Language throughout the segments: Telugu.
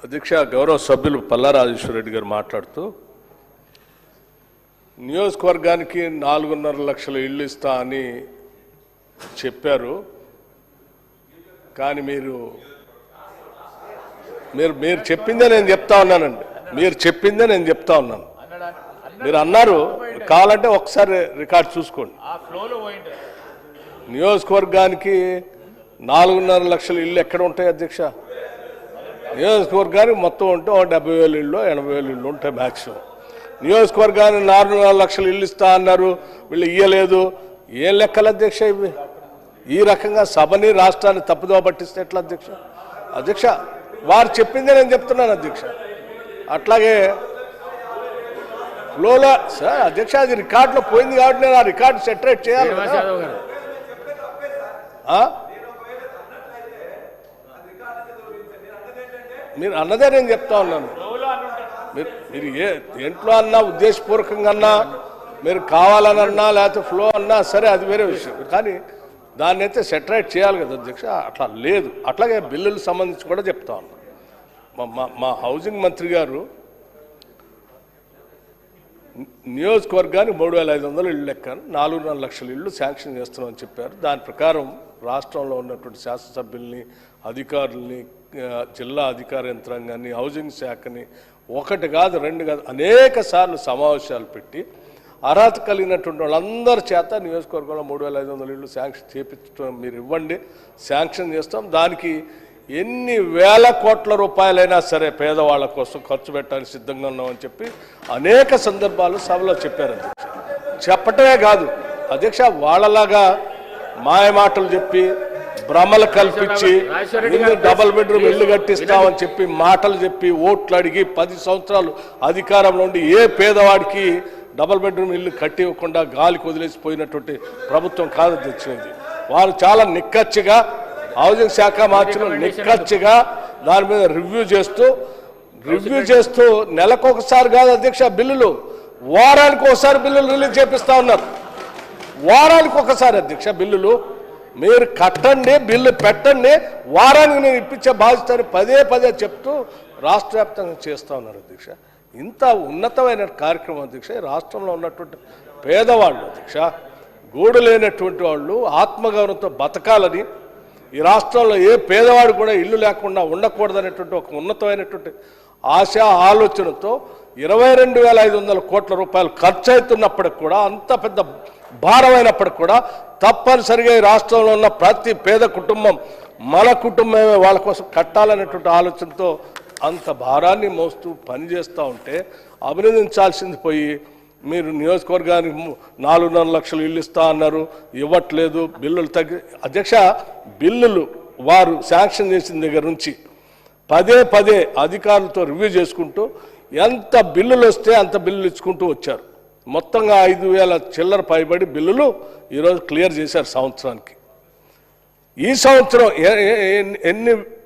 అధ్యక్ష గౌరవ సభ్యులు పల్లా రాజేశ్వర రెడ్డి గారు మాట్లాడుతూ నియోజకవర్గానికి 4.5 లక్షల ఇళ్ళు ఇస్తా అని చెప్పారు. కానీ మీరు చెప్పిందే నేను చెప్తా ఉన్నానండి. మీరు చెప్పిందే నేను చెప్తా ఉన్నాను. మీరు అన్నారు, కావాలంటే ఒకసారి రికార్డ్ చూసుకోండి. నియోజకవర్గానికి 4.5 లక్షల ఇళ్ళు ఎక్కడ ఉంటాయి అధ్యక్ష? నియోజకవర్గానికి మొత్తం ఉంటే 70,000 ఇళ్ళు 80,000 ఇళ్ళు ఉంటాయి మ్యాక్సిమం. నియోజకవర్గానికి 4.5 లక్షల ఇళ్ళు ఇస్తా అన్నారు, వీళ్ళు ఇయ్యలేదు. ఏం లెక్కలు అధ్యక్ష ఇవి? ఈ రకంగా సభని రాష్ట్రాన్ని తప్పుదోవ పట్టిస్తే ఎట్లా అధ్యక్ష? అధ్యక్ష వారు చెప్పిందే నేను చెప్తున్నాను అధ్యక్ష. అట్లాగే ఫ్లోలో సార్ అధ్యక్ష అది రికార్డులో పోయింది కాబట్టి నేను ఆ రికార్డు సెటరేట్ చేయాలి. మీరు అన్నదే నేను చెప్తా ఉన్నాను. మీరు దేంట్లో అన్నా ఉద్దేశపూర్వకంగా అన్నా, మీరు కావాలని అన్నా, లేకపోతే ఫ్లో అన్నా సరే, అది వేరే విషయం. కానీ దాన్ని అయితే సెటరేట్ చేయాలి కదా అధ్యక్ష. అట్లా లేదు. అట్లాగే బిల్లులకు సంబంధించి కూడా చెప్తా ఉన్నాను. మా హౌసింగ్ మంత్రి గారు నియోజకవర్గానికి 3,500 ఇళ్ళు లెక్కను 4.5 లక్షల ఇళ్ళు శాంక్షన్ చేస్తున్నామని చెప్పారు. దాని ప్రకారం రాష్ట్రంలో ఉన్నటువంటి శాసనసభ్యుల్ని, అధికారుల్ని, జిల్లా అధికార యంత్రాంగాన్ని, హౌసింగ్ శాఖని ఒకటి కాదు రెండు కాదు అనేక సార్లు సమావేశాలు పెట్టి అర్హత కలిగినటువంటి వాళ్ళందరి చేత నియోజకవర్గంలో 3,500 ఇళ్ళు శాంక్షన్ చేపించడం మీరు ఇవ్వండి, శాంక్షన్ చేస్తాం. దానికి ఎన్ని వేల కోట్ల రూపాయలైనా సరే పేదవాళ్ళ కోసం ఖర్చు పెట్టడానికి సిద్ధంగా ఉన్నామని చెప్పి అనేక సందర్భాలు సభలో చెప్పారు అధ్యక్ష. చెప్పటమే కాదు అధ్యక్ష, వాళ్ళలాగా మాయమాటలు చెప్పి భ్రమలు కల్పించి డబుల్ బెడ్రూమ్ ఇల్లు కట్టిస్తామని చెప్పి మాటలు చెప్పి ఓట్లు అడిగి 10 సంవత్సరాలు అధికారంలో ఉండి ఏ పేదవాడికి డబుల్ బెడ్రూమ్ ఇల్లు కట్టి ఇవ్వకుండా గాలికి వదిలేసిపోయినటువంటి ప్రభుత్వం కాదు అధ్యక్ష ఇది. వారు చాలా నిక్కచ్చిగా హౌసింగ్ శాఖ మార్చిన నిక్కచ్చిగా దాని మీద రివ్యూ చేస్తూ నెలకొకసారి కాదు అధ్యక్ష, బిల్లులు వారానికి ఒకసారి బిల్లులు రిలీజ్ చేపిస్తా ఉన్నారు. వారానికి ఒకసారి అధ్యక్ష బిల్లులు. మీరు కట్టండి, బిల్లు పెట్టండి, వారానికి నేను ఇప్పించే బాధ్యతని పదే చెప్తూ రాష్ట్ర వ్యాప్తంగా చేస్తూ ఉన్నారు అధ్యక్ష. ఇంత ఉన్నతమైన కార్యక్రమం అధ్యక్ష. రాష్ట్రంలో ఉన్నటువంటి పేదవాళ్ళు అధ్యక్ష, గూడు లేనటువంటి వాళ్ళు ఆత్మగౌరవంతో బతకాలని, ఈ రాష్ట్రంలో ఏ పేదవాడు కూడా ఇల్లు లేకుండా ఉండకూడదనేటువంటి ఒక ఉన్నతమైనటువంటి ఆశ ఆలోచనతో 22,500 కోట్ల రూపాయలు ఖర్చు అవుతున్నప్పటికి కూడా, అంత పెద్ద భారమైనప్పటికి కూడా తప్పనిసరిగా ఈ రాష్ట్రంలో ఉన్న ప్రతి పేద కుటుంబం మన కుటుంబమే వాళ్ళ కోసం కట్టాలనేటువంటి ఆలోచనతో అంత భారాన్ని మోస్తూ పనిచేస్తూ ఉంటే అభినందించాల్సింది పోయి మీరు నియోజకవర్గానికి 4.5 లక్షలు ఇల్లు ఇస్తా అన్నారు, ఇవ్వట్లేదు, బిల్లులు తగ్గి అధ్యక్ష. బిల్లులు వారు శాంక్షన్ చేసిన దగ్గర నుంచి పదే అధికారులతో రివ్యూ చేసుకుంటూ ఎంత బిల్లులు వస్తే అంత బిల్లులు ఇచ్చుకుంటూ వచ్చారు. మొత్తంగా 5,000 చిల్లర పైబడి బిల్లులు ఈరోజు క్లియర్ చేశారు సంవత్సరానికి. ఈ సంవత్సరం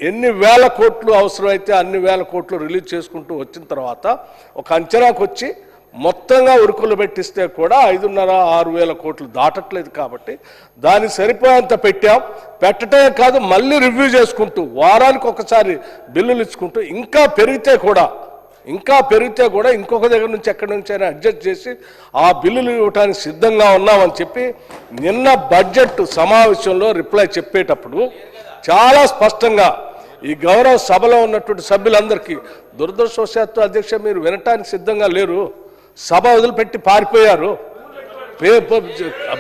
ఎన్ని వేల కోట్లు అవసరమైతే అన్ని వేల కోట్లు రిలీజ్ చేసుకుంటూ వచ్చిన తర్వాత ఒక అంచనాకు వచ్చి మొత్తంగా ఉరుకులు పెట్టిస్తే కూడా 5,500-6,000 కోట్లు దాటట్లేదు. కాబట్టి దానికి సరిపోయేంత పెట్టాం. పెట్టటమే కాదు, మళ్ళీ రివ్యూ చేసుకుంటూ వారానికి ఒకసారి బిల్లులు ఇచ్చుకుంటూ ఇంకా పెరిగితే కూడా ఇంకొక దగ్గర నుంచి ఎక్కడి నుంచి అయినా అడ్జస్ట్ చేసి ఆ బిల్లులు ఇవ్వడానికి సిద్ధంగా ఉన్నామని చెప్పి నిన్న బడ్జెట్ సమావేశంలో రిప్లై చెప్పేటప్పుడు చాలా స్పష్టంగా ఈ గౌరవ సభలో ఉన్నటువంటి సభ్యులందరికీ దురదృష్టవశాత్తు అధ్యక్ష మీరు వినటానికి సిద్ధంగా లేరు. సభ వదిలిపెట్టి పారిపోయారు.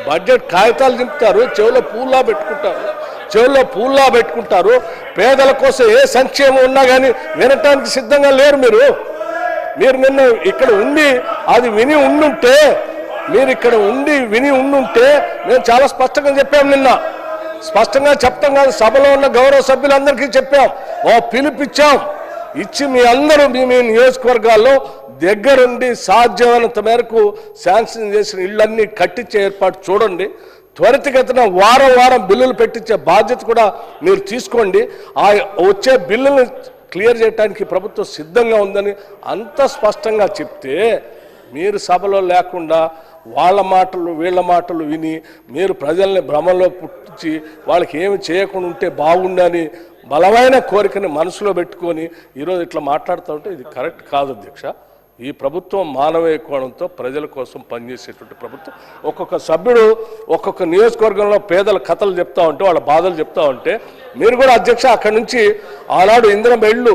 బడ్జెట్ కాగితాలు దింపుతారు, చెవులో పూల్లా పెట్టుకుంటారు. పేదల కోసం ఏ సంక్షేమం ఉన్నా కానీ వినటానికి సిద్ధంగా లేరు. మీరు నిన్న ఇక్కడ ఉండి అది విని ఉండుంటే మేము చాలా స్పష్టంగా చెప్పాము. నిన్న స్పష్టంగా చెప్తాం కాదు, సభలో ఉన్న గౌరవ సభ్యులందరికీ చెప్పాం, పిలిపించాం. ఇచ్చి మీ అందరూ మీ నియోజకవర్గాల్లో దగ్గరుండి సాధ్యమైనంత మేరకు శాంక్షన్ చేసిన ఇళ్ళన్నీ కట్టించే ఏర్పాటు చూడండి. త్వరితగతిన వారం బిల్లులు పెట్టించే బాధ్యత కూడా మీరు తీసుకోండి. ఆ వచ్చే బిల్లులు క్లియర్ చేయడానికి ప్రభుత్వం సిద్ధంగా ఉందని అంత స్పష్టంగా చెప్తే మీరు సభలో లేకుండా వాళ్ళ మాటలు వీళ్ళ మాటలు విని మీరు ప్రజల్ని భ్రమలో పుట్టించి వాళ్ళకి ఏమి చేయకుండా ఉంటే బాగుండని బలమైన కోరికని మనసులో పెట్టుకొని ఈరోజు ఇట్లా మాట్లాడుతూ ఉంటే ఇది కరెక్ట్ కాదు అధ్యక్ష. ఈ ప్రభుత్వం మానవీయ కోణంతో ప్రజల కోసం పనిచేసేటువంటి ప్రభుత్వం. ఒక్కొక్క సభ్యుడు ఒక్కొక్క నియోజకవర్గంలో పేదల కథలు చెప్తా ఉంటే, వాళ్ళ బాధలు చెప్తా ఉంటే, మీరు కూడా అధ్యక్ష అక్కడి నుంచి ఆనాడు ఇందిరమ్మ ఇళ్ళు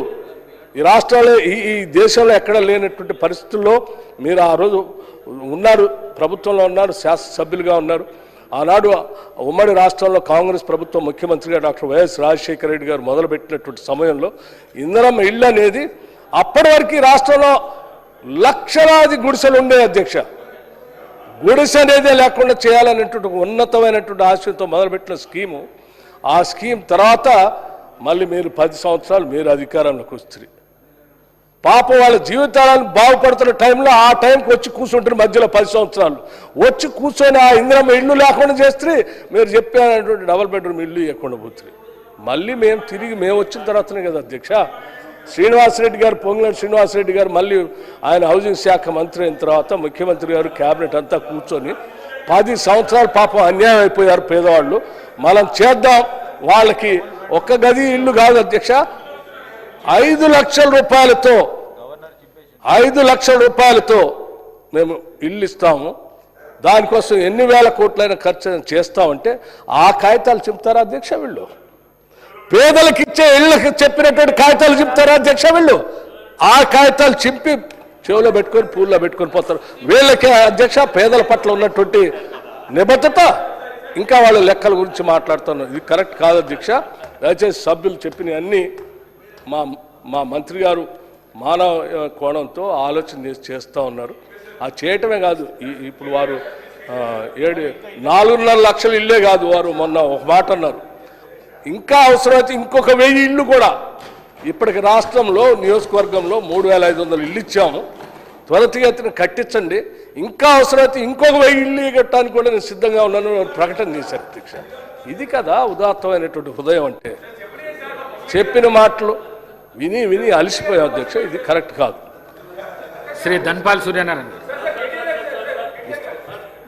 ఈ రాష్ట్రాల్లో ఈ దేశంలో ఎక్కడ లేనటువంటి పరిస్థితుల్లో మీరు ఆ రోజు ఉన్నారు, ప్రభుత్వంలో ఉన్నారు, శాసనసభ్యులుగా ఉన్నారు. ఆనాడు ఉమ్మడి రాష్ట్రంలో కాంగ్రెస్ ప్రభుత్వం ముఖ్యమంత్రిగా డాక్టర్ వైఎస్ రాజశేఖర రెడ్డి గారు మొదలుపెట్టినటువంటి సమయంలో ఇందిరమ్మ ఇళ్ళు అనేది అప్పటి వరకు రాష్ట్రంలో లక్షలాది గుడిసెలు ఉండే అధ్యక్ష. గుడిసె అనేదే లేకుండా చేయాలనేటువంటి ఉన్నతమైనటువంటి ఆశయంతో మొదలుపెట్టిన స్కీము. ఆ స్కీమ్ తర్వాత మళ్ళీ మీరు 10 సంవత్సరాలు మీరు అధికారంలోకి వస్తారు. పాపం వాళ్ళ జీవితాలను బాగుపడుతున్న టైంలో ఆ టైంకి వచ్చి కూర్చుంటారు. మధ్యలో 10 సంవత్సరాలు వచ్చి కూర్చొని ఆ ఇందిరమ్మ ఇల్లు లేకుండా చేస్తే మీరు చెప్పేటువంటి డబుల్ బెడ్రూమ్ ఇల్లు ఇవ్వకుండా పోతుంది. మళ్ళీ మేము వచ్చిన తర్వాతనే కదా అధ్యక్ష శ్రీనివాసరెడ్డి గారు, పొంగులేటి శ్రీనివాసరెడ్డి గారు మళ్ళీ ఆయన హౌసింగ్ శాఖ మంత్రి అయిన తర్వాత ముఖ్యమంత్రి గారు క్యాబినెట్ అంతా కూర్చొని 10 సంవత్సరాలు పాపం అన్యాయం అయిపోయారు పేదవాళ్ళు. మనం చేద్దాం వాళ్ళకి. ఒక్క గది ఇల్లు కాదు అధ్యక్ష, 5 లక్షల రూపాయలతో 5 లక్షల రూపాయలతో మేము ఇల్లు ఇస్తాము. దానికోసం ఎన్ని వేల కోట్లైన ఖర్చు చేస్తామంటే ఆ కాగితాలు చెప్తారా అధ్యక్ష వీళ్ళు? పేదలకు ఇచ్చే ఇళ్ళకి చెప్పినటువంటి కాగితాలు చెప్తారా అధ్యక్ష వీళ్ళు? ఆ కాగితాలు చింపి చెవులో పెట్టుకొని పూల్లో పెట్టుకొని పోతారు. వీళ్ళకి అధ్యక్ష పేదల పట్ల ఉన్నటువంటి నిబద్ధత, ఇంకా వాళ్ళ లెక్కల గురించి మాట్లాడుతున్నారు. ఇది కరెక్ట్ కాదు అధ్యక్ష. దయచేసి సభ్యులు చెప్పిన అన్నీ మా మంత్రి గారు మానవ కోణంతో ఆలోచన చేస్తూ ఉన్నారు. ఆ చేయటమే కాదు, ఇప్పుడు వారు 4.5 లక్షల ఇల్లే కాదు, వారు మొన్న ఒక మాట అన్నారు, ఇంకా అవసరమైతే ఇంకొక 1000 ఇళ్ళు కూడా ఇప్పటికి రాష్ట్రంలో నియోజకవర్గంలో 3500 ఇళ్ళు ఇచ్చాము, త్వరితగతిన కట్టించండి, ఇంకా అవసరమైతే ఇంకొక 1000 ఇళ్ళు కట్టడానికి కూడా నేను సిద్ధంగా ఉన్నాను ప్రకటన చేశారు అధ్యక్ష. ఇది కదా ఉదాత్తమైనటువంటి హృదయం అంటే. చెప్పిన మాటలు విని అలసిపోయాం అధ్యక్ష. ఇది కరెక్ట్ కాదు. శ్రీ ధన్పాల్ సూర్యనారాయణ.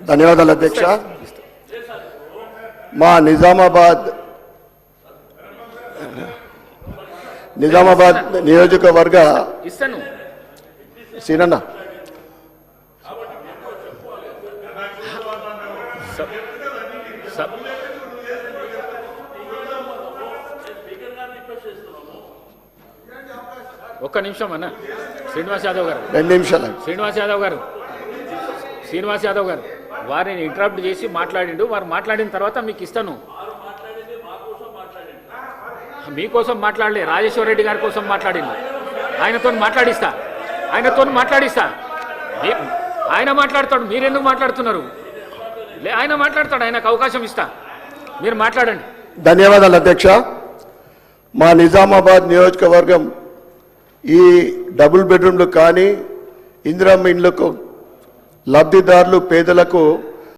ధన్యవాదాలు అధ్యక్ష. మా నిజామాబాద్ నియోజకవర్గ ఇస్తాను సీనన్న ఒక్క నిమిషం అన్న. శ్రీనివాస్ యాదవ్ గారు 2 నిమిషాలు. శ్రీనివాస్ యాదవ్ గారు వారిని ఇంటరప్ట్ చేసి మాట్లాడిండు. వారు మాట్లాడిన తర్వాత మీకు ఇస్తాను. మీకోసం మాట్లాడలే, రాజేశ్వర రెడ్డి గారి కోసం మాట్లాడిండు. ఆయనతో మాట్లాడిస్తా. ఆయన మాట్లాడతాడు, మీరెందుకు మాట్లాడుతున్నారు? ఆయన మాట్లాడతాడు, ఆయనకు అవకాశం ఇస్తా. మీరు మాట్లాడండి. ధన్యవాదాలు అధ్యక్ష. మా నిజామాబాద్ నియోజకవర్గం ఈ డబుల్ బెడ్రూమ్లు కానీ ఇందిరమ్మ ఇండ్లకు లబ్ధిదారులు పేదలకు